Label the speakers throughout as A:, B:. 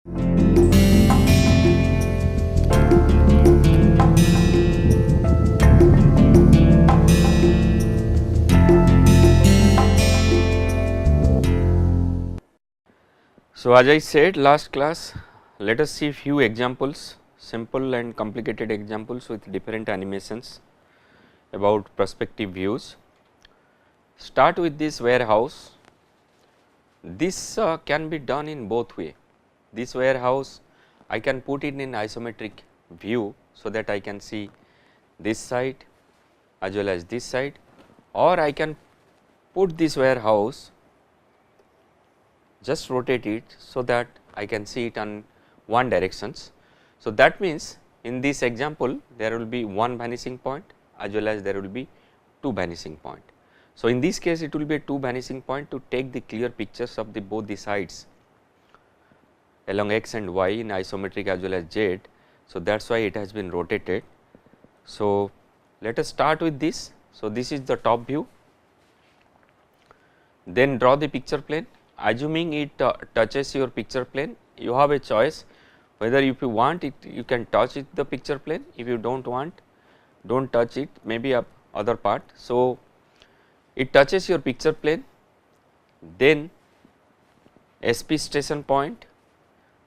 A: So, as I said last class, let us see few examples, simple and complicated examples with different animations about perspective views. Start with this warehouse. This can be done in both way. This warehouse I can put it in isometric view, so that I can see this side as well as this side, or I can put this warehouse, just rotate it so that I can see it on one directions. So, that means in this example there will be one vanishing point as well as there will be two vanishing point. So, in this case it will be a two vanishing point to take the clear pictures of the both the sides along x and y in isometric as well as z. So, that is why it has been rotated. So, let us start with this. So, this is the top view, then draw the picture plane. Assuming it touches your picture plane, you have a choice whether if you want it you can touch it the picture plane, if you do not want, do not touch it, maybe a other part. So, it touches your picture plane, then SP station point,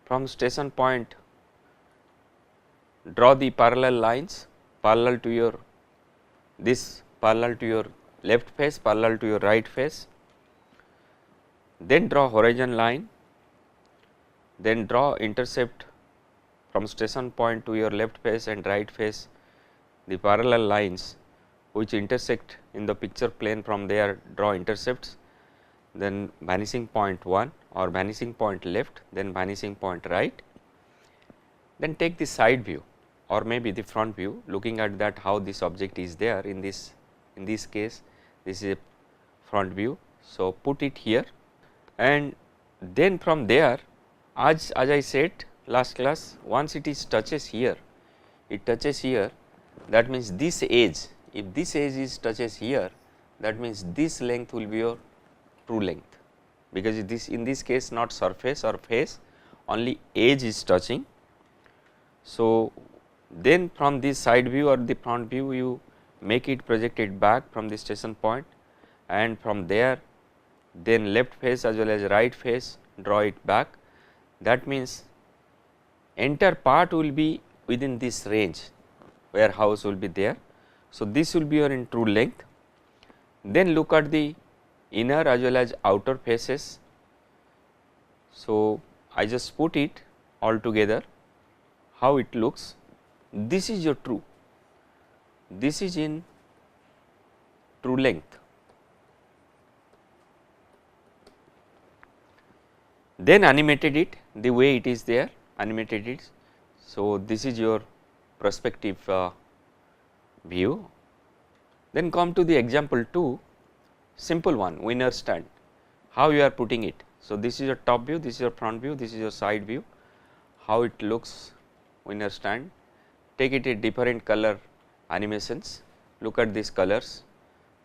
A: from station point draw the parallel lines parallel to your parallel to your left face, parallel to your right face, then draw horizon line, then draw intercept from station point to your left face and right face, the parallel lines which intersect in the picture plane, from there draw intercepts, then vanishing point 1 or vanishing point left, then vanishing point right, then take the side view or maybe the front view, looking at that how this object is there in this case this is a front view. So, put it here, and then from there, as I said last class, once it is touches here, it touches here, that means this edge, if this edge is touches here, that means this length will be your true length, because this in this case not surface or face, only edge is touching. So, then from this side view or the front view you make it projected back from the station point, and from there then left face as well as right face draw it back. That means entire part will be within this range, warehouse will be there. So, this will be your in true length. Then look at the inner as well as outer faces. So, I just put it all together how it looks. This is your true, this is in true length. Then animated it the way it is there, animated it. So, this is your perspective view. Then come to the example 2, simple one, winner stand, how you are putting it. So, this is your top view, this is your front view, this is your side view, how it looks winner stand. Take it a different color animations, look at these colors,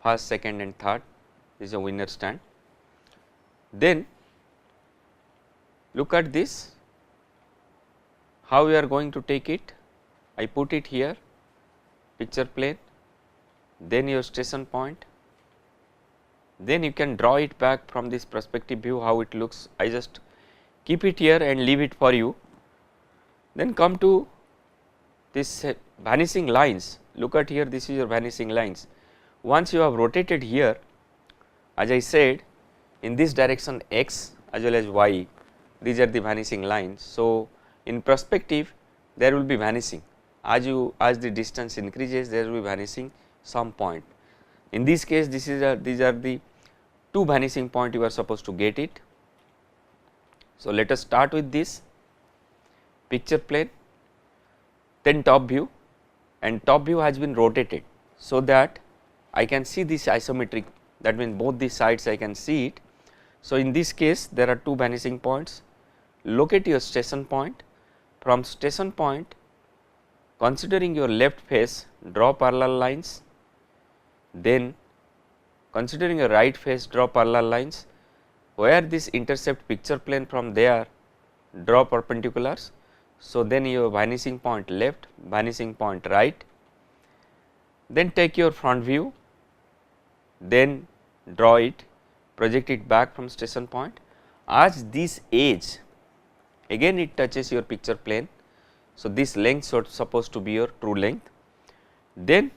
A: first, second and third, this is a winner stand. Then look at this, how we are going to take it. I put it here, picture plane, then your station point, then you can draw it back from this perspective view how it looks. I just keep it here and leave it for you. Then come to this vanishing lines, look at here, this is your vanishing lines. Once you have rotated here, as I said, in this direction x as well as y, these are the vanishing lines. So, in perspective there will be vanishing, as the distance increases there will be vanishing some point. In this case these are the two vanishing point you are supposed to get it. So, let us start with this picture plane, then top view, and top view has been rotated. So, that I can see this isometric, that means both the sides I can see it. So, in this case there are two vanishing points. Locate your station point, from station point considering your left face draw parallel lines, then considering your right face draw parallel lines, where this intercept picture plane, from there draw perpendiculars. So, then your vanishing point left, vanishing point right, then take your front view, then draw it, project it back from station point. As this edge again it touches your picture plane. So, this length supposed to be your true length. Then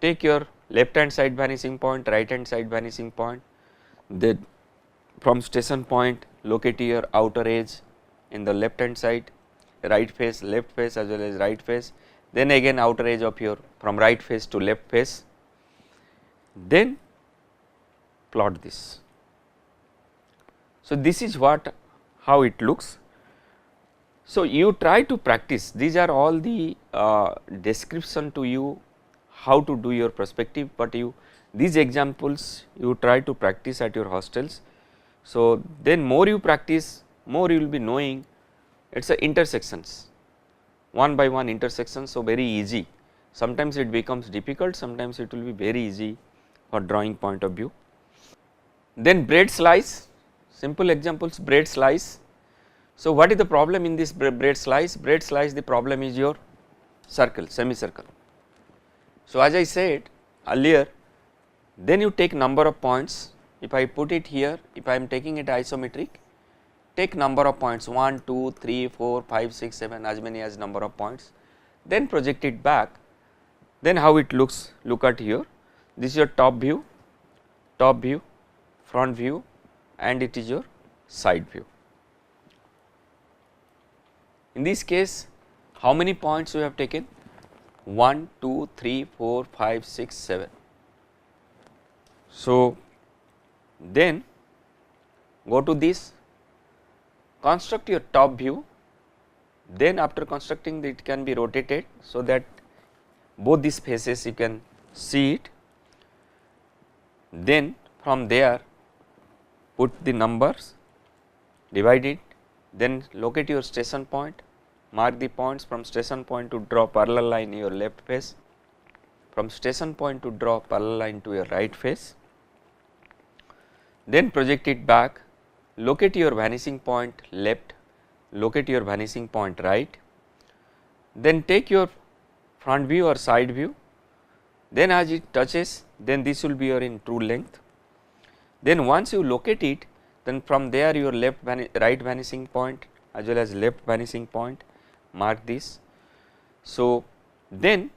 A: take your left hand side vanishing point, right hand side vanishing point, then from station point locate your outer edge in the left hand side, right face, left face as well as right face, then again outer edge of your from right face to left face, then plot this. So, this is what how it looks. So, you try to practice, these are all the description to you how to do your perspective, but you these examples you try to practice at your hostels. So, then more you practice, more you will be knowing it is a intersections, one by one intersection. So, very easy, sometimes it becomes difficult, sometimes it will be very easy for drawing point of view. Then bread slice, simple examples, bread slice. So, what is the problem in this bread slice? Bread slice, the problem is your circle, semicircle. So, as I said earlier, then you take number of points. If I put it here, if I am taking it isometric, take number of points 1, 2, 3, 4, 5, 6, 7, as many as number of points, then project it back. Then how it looks, look at here, this is your top view, front view, and it is your side view. In this case, how many points you have taken? 1, 2, 3, 4, 5, 6, 7. So, then go to this, construct your top view, then after constructing it can be rotated, so that both these faces you can see it. Then from there put the numbers, divide it, then locate your station point, mark the points from station point to draw parallel line in your left face, from station point to draw parallel line to your right face, then project it back, locate your vanishing point left, locate your vanishing point right, then take your front view or side view, then as it touches, then this will be your in true length. Then once you locate it, then from there your right vanishing point as well as left vanishing point, mark this. So, then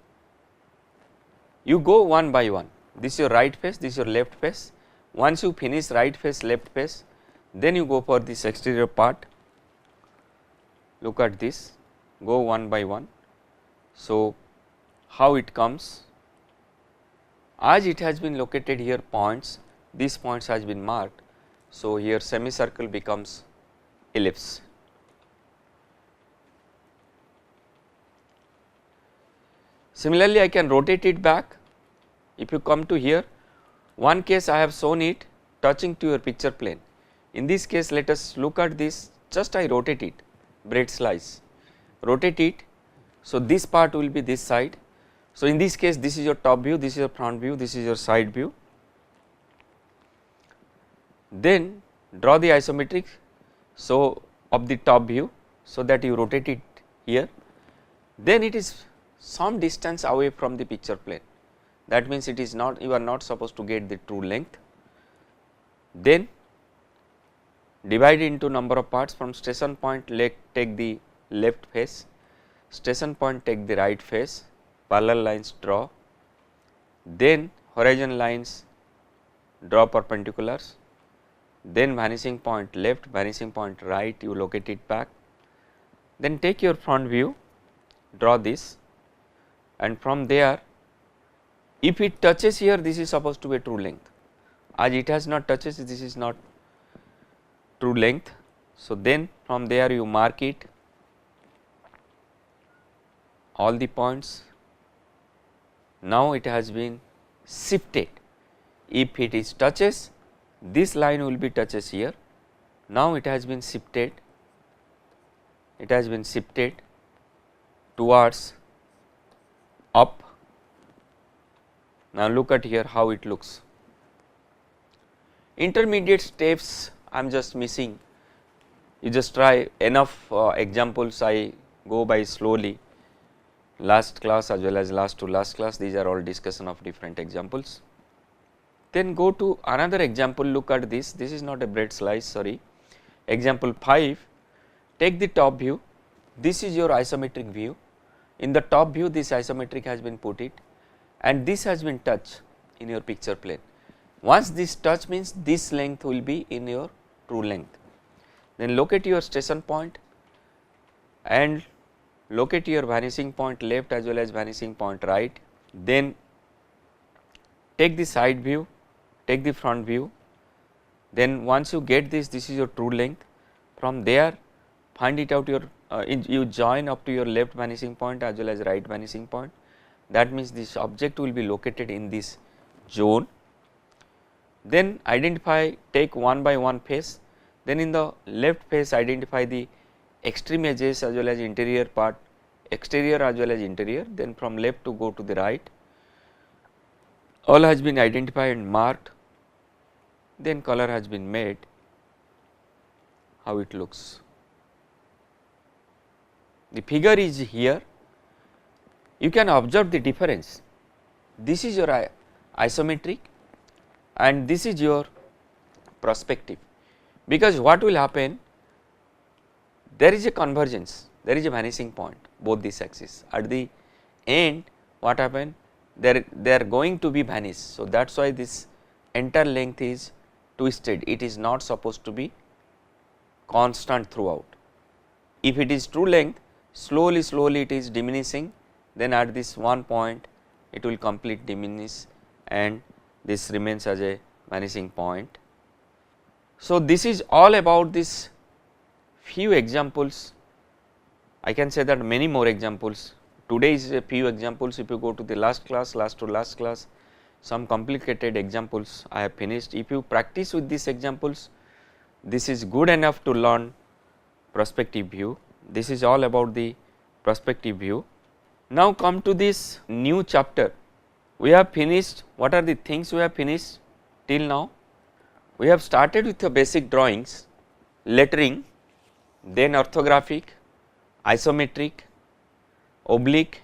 A: you go one by one, this is your right face, this is your left face. Once you finish right face, left face, then you go for this exterior part, look at this, go one by one. So, how it comes, as it has been located here points, these points has been marked. So, here semicircle becomes ellipse. Similarly, I can rotate it back. If you come to here, one case I have shown it touching to your picture plane. In this case, let us look at this, just I rotate it, bread slice, rotate it. So, this part will be this side. So, in this case, this is your top view, this is your front view, this is your side view. Then draw the isometric, so of the top view, so that you rotate it here. Then it is some distance away from the picture plane. That means it is not, you are not supposed to get the true length. Then divide into number of parts, from station point take the left face, station point take the right face, parallel lines draw, then horizon lines draw perpendiculars, then vanishing point left, vanishing point right, you locate it back, then take your front view, draw this, and from there if it touches here, this is supposed to be a true length, as it has not touches, this is not true length. So, then from there you mark it, all the points. Now, it has been shifted, if it is touches, this line will be touches here. Now, it has been shifted, towards up. Now, look at here how it looks. Intermediate steps I am just missing. You just try enough examples. I go by slowly, last class as well as last to last class, these are all discussion of different examples. Then go to another example, look at this, this is not a bread slice, sorry. Example 5, take the top view, this is your isometric view, in the top view this isometric has been put it and this has been touched in your picture plane. Once this touch means this length will be in your true length. Then locate your station point and locate your vanishing point left as well as vanishing point right. Then take the side view, take the front view. Then once you get this, this is your true length. From there find it out your you join up to your left vanishing point as well as right vanishing point. That means this object will be located in this zone. Then identify, take one by one face. Then in the left face identify the extreme edges as well as interior part, exterior as well as interior. Then from left to go to the right, all has been identified and marked. Then color has been made, how it looks. The figure is here, you can observe the difference. This is your isometric and this is your perspective, because what will happen, there is a convergence, there is a vanishing point both these axes, at the end what happen, they are going to be vanished. So, that is why this entire length is twisted, it is not supposed to be constant throughout. If it is true length, slowly it is diminishing, then at this one point it will completely diminish and this remains as a vanishing point. So, this is all about this few examples. I can say that many more examples. Today is a few examples. If you go to the last class, last to last class, some complicated examples I have finished. If you practice with these examples, this is good enough to learn perspective view. This is all about the perspective view. Now come to this new chapter. We have finished, what are the things we have finished till now? We have started with the basic drawings, lettering, then orthographic, isometric, oblique,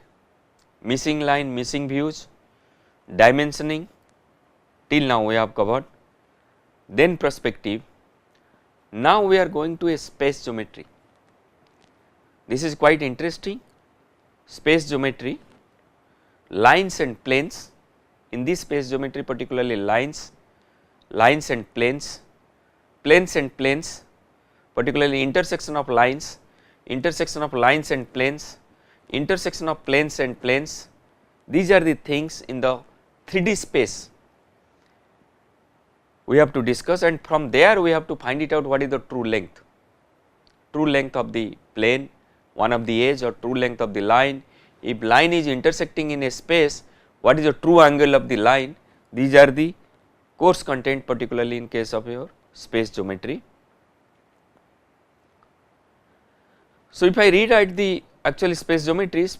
A: missing line, missing views, dimensioning, till now we have covered, then perspective. Now we are going to a space geometry. This is quite interesting, space geometry, lines and planes. In this space geometry particularly lines, lines and planes, planes and planes, particularly intersection of lines and planes, intersection of planes and planes. These are the things in the 3D space we have to discuss, and from there we have to find it out what is the true length of the plane, one of the edge, or true length of the line. If line is intersecting in a space, what is the true angle of the line? These are the course content, particularly in case of your space geometry. So, if I rewrite the actual space geometry is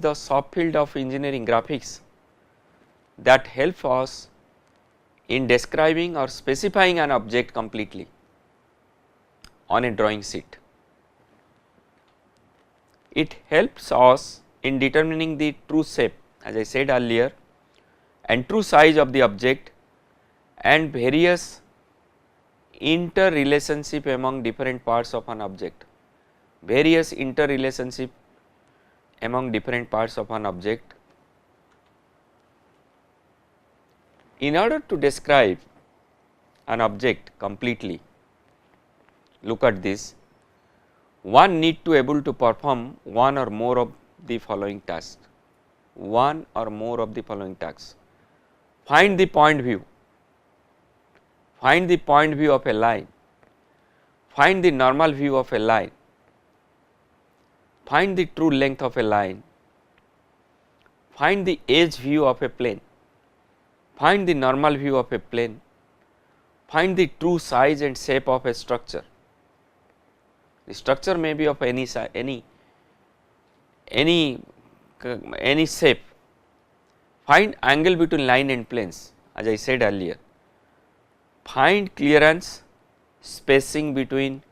A: the subfield of engineering graphics that help us in describing or specifying an object completely on a drawing sheet. It helps us in determining the true shape, as I said earlier, and true size of the object and various interrelationship among different parts of an object. Various interrelationship among different parts of an object. In order to describe an object completely, look at this, one need to able to perform one or more of the following tasks. One or more of the following tasks. Find the point view. Find the point view of a line. Find the normal view of a line. Find the true length of a line. Find the edge view of a plane. Find the normal view of a plane. Find the true size and shape of a structure. The structure may be of any size, any shape. Find angle between line and planes, as I said earlier. Find clearance, spacing between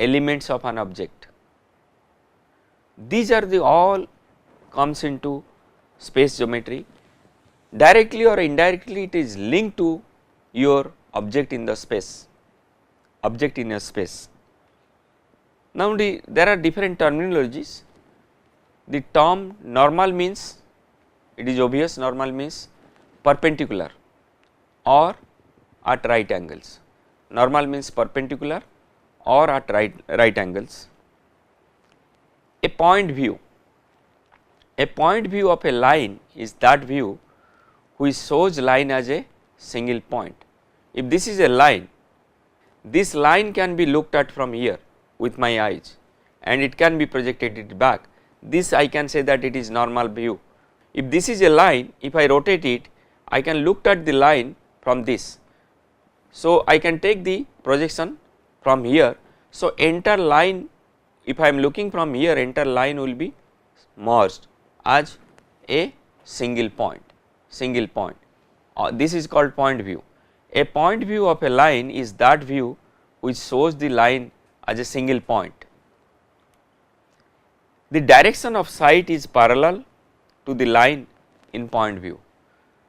A: elements of an object. These are the all comes into space geometry. Directly or indirectly it is linked to your object in the space, object in a space. Now there are different terminologies. The term normal means, it is obvious, normal means perpendicular or at right angles. Normal means perpendicular or at right angles. A point view. A point view of a line is that view which shows line as a single point. If this is a line, this line can be looked at from here with my eyes and it can be projected back. This I can say that it is normal view. If this is a line, if I rotate it, I can look at the line from this. So I can take the projection from here. So entire line, if I am looking from here, entire line will be merged as a single point, single point. This is called point view. A point view of a line is that view which shows the line as a single point. The direction of sight is parallel to the line in point view.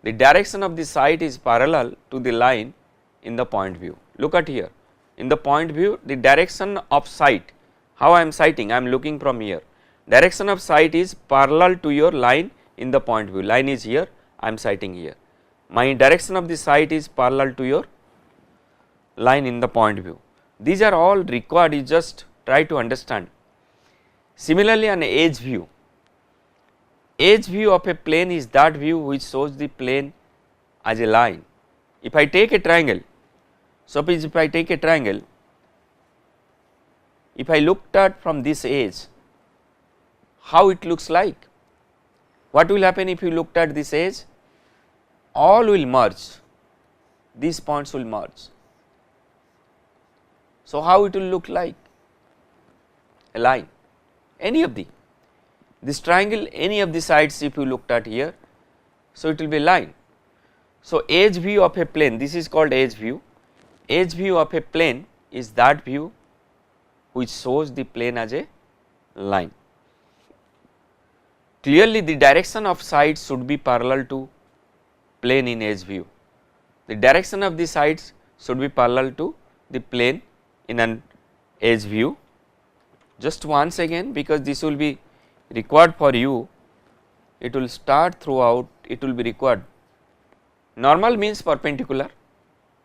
A: The direction of the sight is parallel to the line in the point view. Look at here, in the point view the direction of sight, how I am sighting, I am looking from here, direction of sight is parallel to your line in the point view. Line is here, I am sighting here. My direction of the sight is parallel to your line in the point view. These are all required, you just try to understand. Similarly, an edge view. Edge view of a plane is that view which shows the plane as a line. If I take a triangle, suppose if I take a triangle, if I looked at from this edge, how it looks like? What will happen if you looked at this edge? All will merge, these points will merge. So how it will look like? A line, any of this triangle, any of the sides if you looked at here, so it will be line. So edge view of a plane, this is called edge view. Edge view of a plane is that view which shows the plane as a line. Clearly the direction of sides should be parallel to plane in edge view. The direction of the sides should be parallel to the plane in an edge view. Just once again, because this will be required for you, it will start throughout, it will be required. Normal means perpendicular,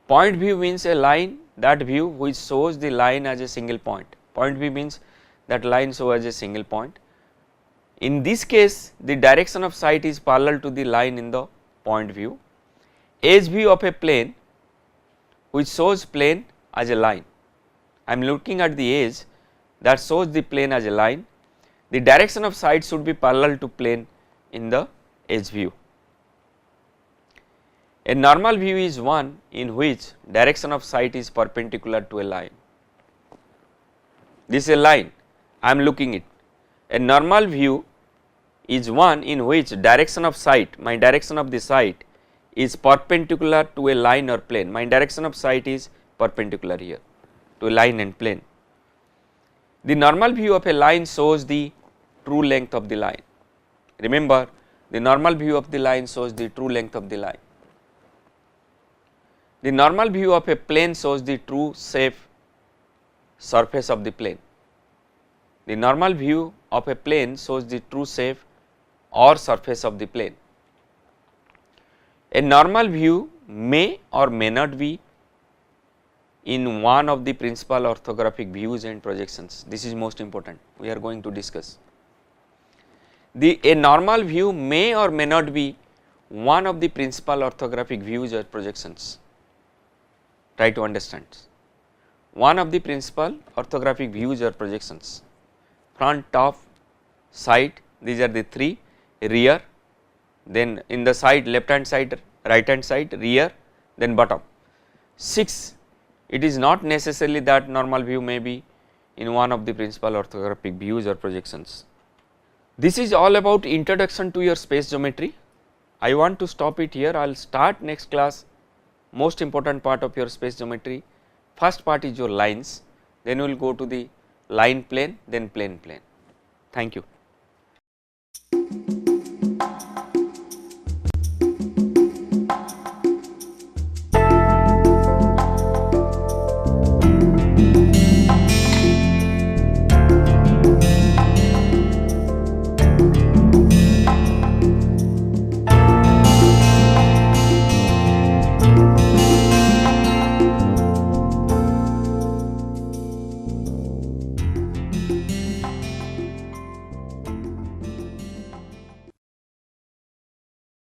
A: point view means a line, that view which shows the line as a single point. Point view means that line shows as a single point. In this case, the direction of sight is parallel to the line in the point view. Edge view of a plane which shows plane as a line. I am looking at the edge that shows the plane as a line. The direction of sight should be parallel to plane in the edge view. A normal view is one in which direction of sight is perpendicular to a line. This is a line, I am looking it. A normal view is one in which direction of sight, my direction of the sight is perpendicular to a line or plane. My direction of sight is perpendicular here to a line and plane. The normal view of a line shows the true length of the line. Remember, the normal view of the line shows the true length of the line. The normal view of a plane shows the true shape surface of the plane. The normal view of a plane shows the true shape or surface of the plane. A normal view may or may not be in one of the principal orthographic views and projections. This is most important, we are going to discuss. A normal view may or may not be one of the principal orthographic views or projections. Try to understand. One of the principal orthographic views or projections. Front, top, side, these are the three, rear, then in the side, left hand side, right hand side, rear, then bottom. 6. It is not necessarily that normal view may be in one of the principal orthographic views or projections. This is all about introduction to your space geometry. I want to stop it here. I will start next class most important part of your space geometry. First part is your lines, then we will go to the line plane then plane plane. Thank you.